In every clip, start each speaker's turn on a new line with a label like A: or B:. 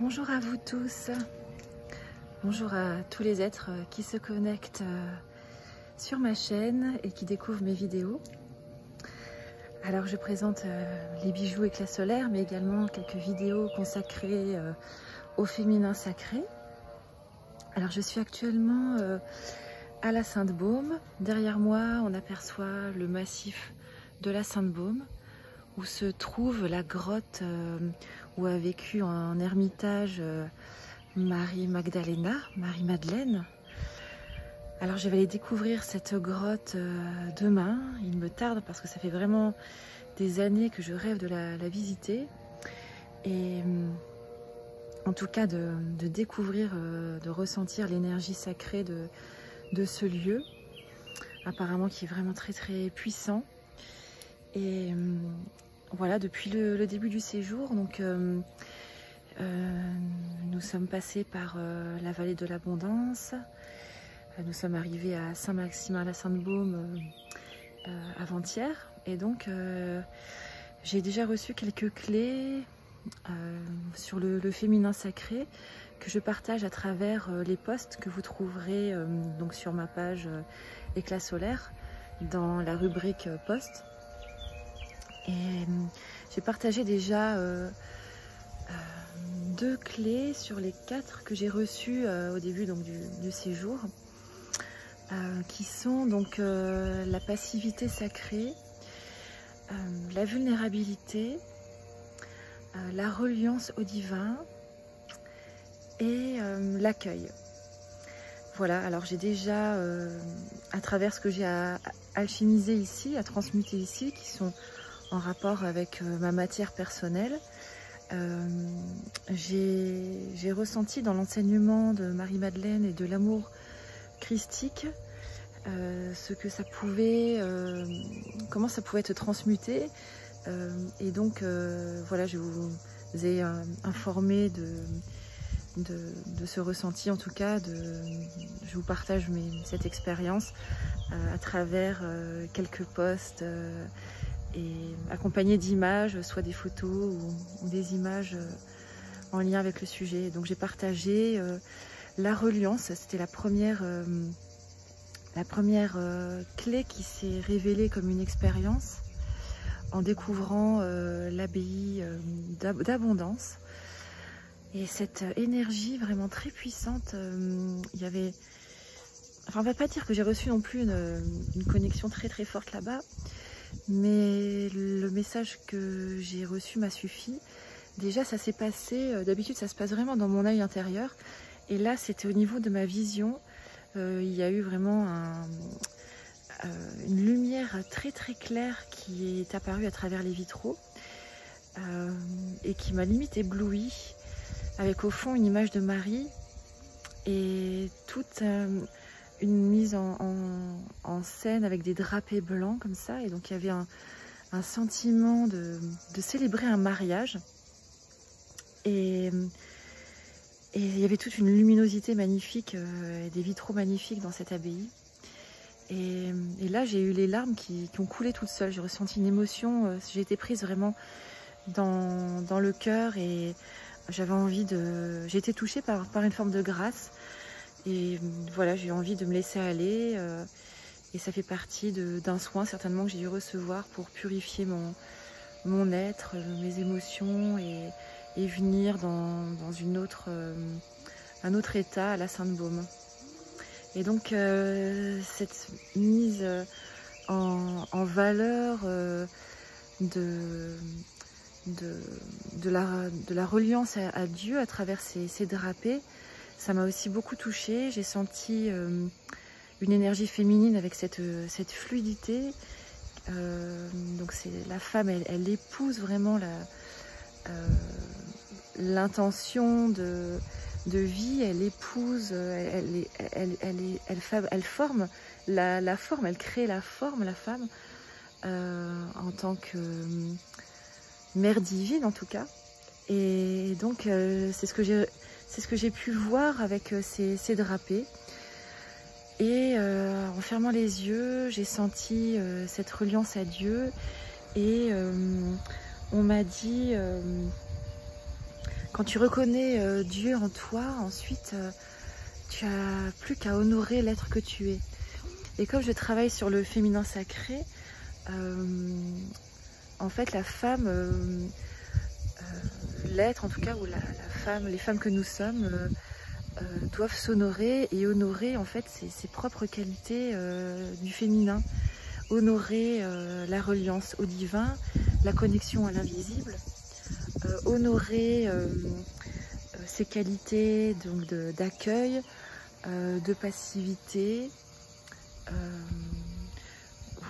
A: Bonjour à vous tous, bonjour à tous les êtres qui se connectent sur ma chaîne et qui découvrent mes vidéos. Alors je présente les bijoux éclats solaires, mais également quelques vidéos consacrées au féminin sacré. Alors je suis actuellement à la Sainte-Baume. Derrière moi on aperçoit le massif de la Sainte-Baume, où se trouve la grotte où a vécu en ermitage Marie-Magdalena, Marie-Madeleine. Alors je vais aller découvrir cette grotte demain. Il me tarde parce que ça fait vraiment des années que je rêve de la visiter. Et en tout cas de découvrir, de ressentir l'énergie sacrée de ce lieu, apparemment qui est vraiment très très puissant. Et voilà, depuis le début du séjour, donc nous sommes passés par la vallée de l'Abondance. Nous sommes arrivés à Saint-Maximin la Sainte-Baume avant-hier, et donc j'ai déjà reçu quelques clés sur le féminin sacré que je partage à travers les posts que vous trouverez donc sur ma page Éclat solaire dans la rubrique post. Et j'ai partagé déjà 2 clés sur les 4 que j'ai reçues au début donc, du séjour, qui sont donc la passivité sacrée, la vulnérabilité, la reliance au divin et l'accueil. Voilà, alors j'ai déjà, à travers ce que j'ai à alchimiser ici, à transmuter ici, qui sont en rapport avec ma matière personnelle, j'ai ressenti dans l'enseignement de Marie-Madeleine et de l'amour christique ce que ça pouvait, comment ça pouvait être transmuté, et donc voilà, je vous ai informé de ce ressenti. En tout cas, je vous partage cette expérience à travers quelques posts et accompagné d'images, soit des photos ou des images en lien avec le sujet. Donc j'ai partagé la reliance. C'était la première clé qui s'est révélée comme une expérience en découvrant l'abbaye d'Abondance. Et cette énergie vraiment très puissante, il y avait... Enfin, on va pas dire que j'ai reçu non plus une connexion très très forte là-bas, mais le message que j'ai reçu m'a suffi. Déjà, ça s'est passé, d'habitude ça se passe vraiment dans mon œil intérieur, et là c'était au niveau de ma vision. Il y a eu vraiment une lumière très très claire qui est apparue à travers les vitraux, et qui m'a limite éblouie, avec au fond une image de Marie et toute une mise en scène avec des drapés blancs comme ça. Et donc il y avait un sentiment de célébrer un mariage, et il y avait toute une luminosité magnifique, des vitraux magnifiques dans cette abbaye. Et là j'ai eu les larmes qui ont coulé toutes seules. J'ai ressenti une émotion, j'ai été prise vraiment dans le cœur, et j'avais envie j'ai été touchée par une forme de grâce. Et voilà, j'ai envie de me laisser aller, et ça fait partie d'un soin certainement que j'ai dû recevoir pour purifier mon être, mes émotions, et venir dans un autre état à la Sainte-Baume. Et donc cette mise en valeur de la reliance à Dieu à travers ces drapés, ça m'a aussi beaucoup touchée. J'ai senti une énergie féminine avec cette fluidité. Donc c'est la femme, elle épouse vraiment l'intention de vie. Elle épouse, elle forme la forme, elle crée la forme, la femme, en tant que mère divine en tout cas. Et donc c'est ce que j'ai pu voir avec ces drapés. Et en fermant les yeux, j'ai senti cette reliance à Dieu. Et on m'a dit, quand tu reconnais Dieu en toi, ensuite tu as plus qu'à honorer l'être que tu es. Et comme je travaille sur le féminin sacré, en fait la femme, l'être en tout cas, ou la femme, les femmes que nous sommes, doivent s'honorer et honorer en fait ses propres qualités du féminin. Honorer la reliance au divin, la connexion à l'invisible, honorer ses qualités d'accueil, de passivité,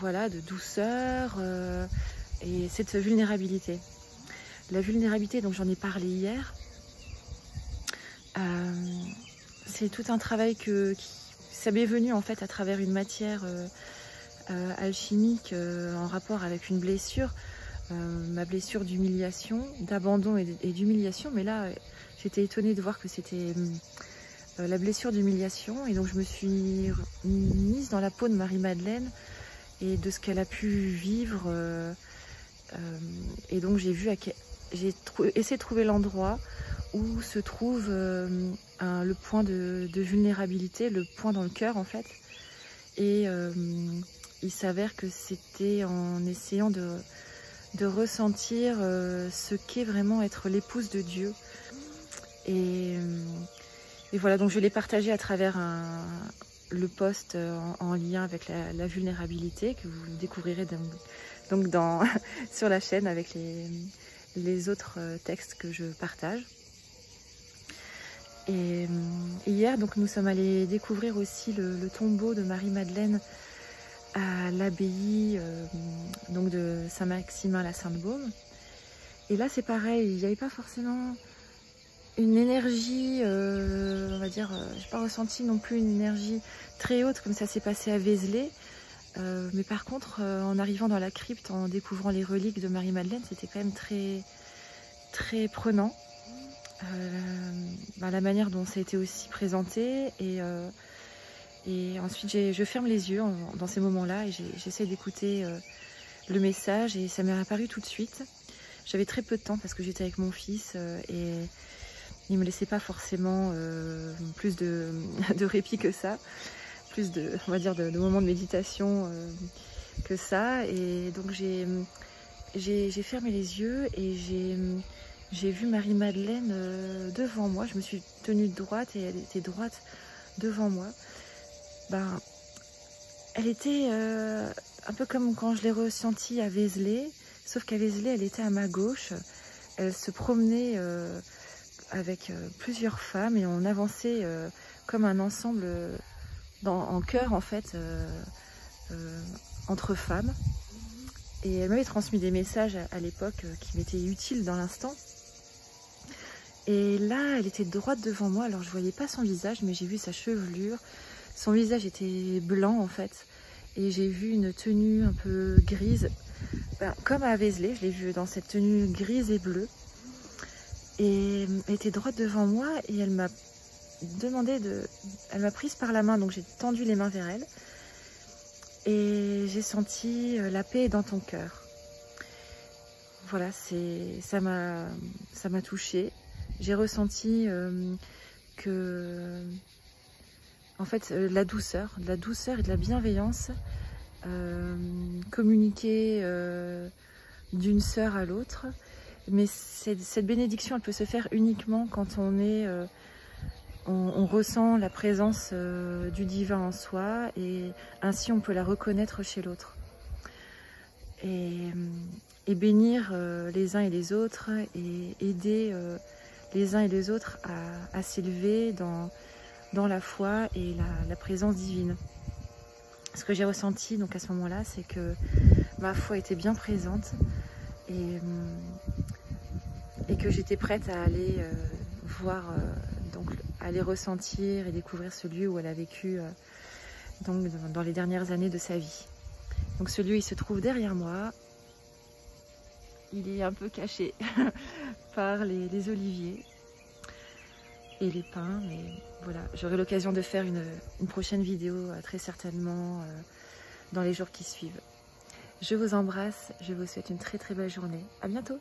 A: voilà, de douceur et cette vulnérabilité. La vulnérabilité, donc j'en ai parlé hier, c'est tout un travail ça m'est venu en fait à travers une matière alchimique en rapport avec une blessure, ma blessure d'humiliation, d'abandon et d'humiliation, mais là j'étais étonnée de voir que c'était la blessure d'humiliation, et donc je me suis mise dans la peau de Marie-Madeleine et de ce qu'elle a pu vivre, et donc j'ai essayé de trouver l'endroit où se trouve le point de vulnérabilité, le point dans le cœur en fait, et il s'avère que c'était en essayant de ressentir ce qu'est vraiment être l'épouse de Dieu. Et voilà, donc je l'ai partagé à travers le post en lien avec la vulnérabilité, que vous découvrirez donc sur la chaîne avec les autres textes que je partage. Et hier, donc, nous sommes allés découvrir aussi le tombeau de Marie-Madeleine à l'abbaye de Saint-Maximin-la-Sainte-Baume. Et là c'est pareil, il n'y avait pas forcément une énergie, on va dire, j'ai pas ressenti non plus une énergie très haute comme ça s'est passé à Vézelay, mais par contre en arrivant dans la crypte, en découvrant les reliques de Marie-Madeleine, c'était quand même très, très prenant, la manière dont ça a été aussi présenté. Et ensuite, je ferme les yeux dans ces moments-là et j'essaie d'écouter le message, et ça m'est apparu tout de suite. J'avais très peu de temps parce que j'étais avec mon fils et il ne me laissait pas forcément plus de répit que ça, plus on va dire, de moments de méditation que ça. Et donc j'ai fermé les yeux et j'ai vu Marie-Madeleine devant moi. Je me suis tenue droite et elle était droite devant moi. Elle était un peu comme quand je l'ai ressentie à Vézelay, sauf qu'à Vézelay, elle était à ma gauche. Elle se promenait avec plusieurs femmes et on avançait comme un ensemble en chœur en fait, entre femmes. Et elle m'avait transmis des messages à l'époque qui m'étaient utiles dans l'instant. Et là, elle était droite devant moi, alors je voyais pas son visage, mais j'ai vu sa chevelure. Son visage était blanc en fait, et j'ai vu une tenue un peu grise, comme à Vézelay, je l'ai vue dans cette tenue grise et bleue. Et elle était droite devant moi et elle m'a elle m'a prise par la main, donc j'ai tendu les mains vers elle. Et j'ai senti la paix dans ton cœur. Voilà, ça m'a touchée. J'ai ressenti que... En fait, la douceur et de la bienveillance communiquée d'une sœur à l'autre. Mais cette bénédiction, elle peut se faire uniquement quand on ressent la présence du divin en soi, et ainsi on peut la reconnaître chez l'autre. Et bénir les uns et les autres, et aider les uns et les autres à s'élever dans la foi et la présence divine. Ce que j'ai ressenti donc à ce moment-là, c'est que ma foi était bien présente et que j'étais prête à aller voir, donc aller ressentir et découvrir ce lieu où elle a vécu donc dans les dernières années de sa vie. Donc ce lieu, il se trouve derrière moi. Il est un peu caché par les oliviers et les pins, mais voilà, j'aurai l'occasion de faire une prochaine vidéo très certainement dans les jours qui suivent. Je vous embrasse, je vous souhaite une très très belle journée. À bientôt.